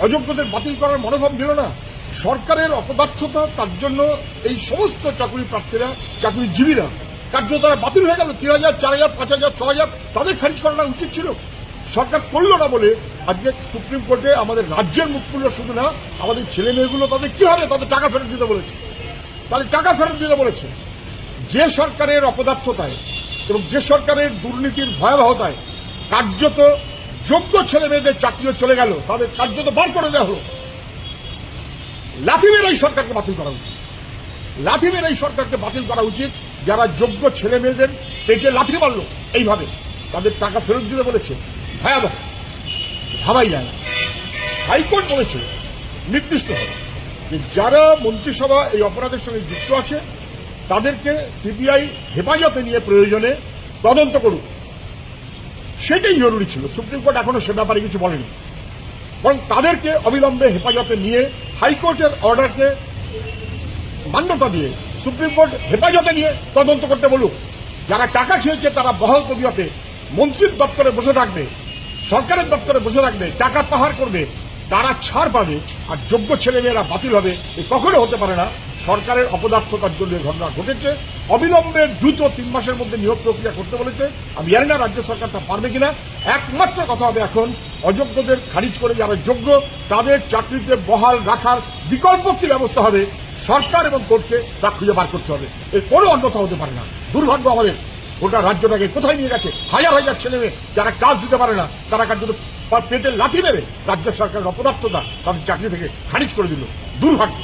অযোগ্যদের বাতিল করার মনোভাব দিল না। সরকারের অপদার্থতা, তার জন্য এই সমস্ত চাকরি প্রার্থীরা, চাকরিজীবীরা কার্য তারা বাতিল হয়ে গেল। 3,000, 4,000, 5,000, 6,000 তাদের খারিজ করানো উচিত ছিল। সরকার করল না বলে আজকে সুপ্রিম কোর্টে আমাদের রাজ্যের মুখ খুলল। শুধু না, আমাদের ছেলে মেয়েগুলো তাদের কি হবে, তাদের টাকা ফেরত দিতে বলেছে। যে সরকারের অপদার্থতায় এবং যে সরকারের দুর্নীতির ভয়াবহতায় কার্যত যোগ্য ছেলে মেয়েদের চাকরিও চলে গেল, তাদের কার্যত বার করে দেওয়া হলো। লাথি মেরে এই সরকারকে বাতিল করা উচিত। যারা যোগ্য ছেলে মেয়েদের পেটে লাথি মারল এইভাবে, তাদের টাকা ফেরত দিতে বলেছে, ভয়াবহ, ভাবাই যায় না। হাইকোর্ট বলেছে নির্দিষ্টভাবে যে যারা মন্ত্রিসভা এই অপরাধের সঙ্গে যুক্ত আছে তাদেরকে সিবিআই হেফাজতে নিয়ে প্রয়োজনে তদন্ত করুক। সেটাই জরুরি ছিল। সুপ্রিম কোর্ট এখনো সে ব্যাপারে কিছু বলেনি, বরং তাদেরকে অবিলম্বে হেফাজতে নিয়ে হাইকোর্টের অর্ডারকে মান্যতা দিয়ে সুপ্রিম কোর্ট হেফাজতে নিয়ে তদন্ত করতে বলুক। যারা টাকা খেয়েছে তারা বহাল তবিয়তে মন্ত্রীর দপ্তরে বসে থাকবে, সরকারের দপ্তরে বসে থাকবে, টাকা পাহাড় করবে, তারা ছাড় পাবে। আর যোগ্য ছেলেমেয়েরা বাতিল হবে, এ কখনো হতে পারে না। সরকারের অপদার্থতার জন্য ঘটনা ঘটেছে। অবিলম্বে দ্রুত 3 মাসের মধ্যে নিয়োগ প্রক্রিয়া করতে বলেছে। আমি জানি না রাজ্য সরকার তা পারবে কিনা। একমাত্র কথা হবে এখন অযোগ্যদের খারিজ করে যারা যোগ্য তাদের চাকরিতে বহাল রাখার বিকল্প কি ব্যবস্থা হবে, সরকার এবং কোর্টকে তা খুঁজে বার করতে হবে। এর কোনো অন্যথা হতে পারে না। দুর্ভাগ্য আমাদের, গোটা রাজ্যটাকে কোথায় নিয়ে গেছে। হাজার হাজার ছেলে মেয়ে যারা কাজ দিতে পারে না, তারা কার্যত পেটের লাথি মেরে রাজ্য সরকারের অপদার্থতা তাদের চাকরি থেকে খারিজ করে দিল। দুর্ভাগ্য।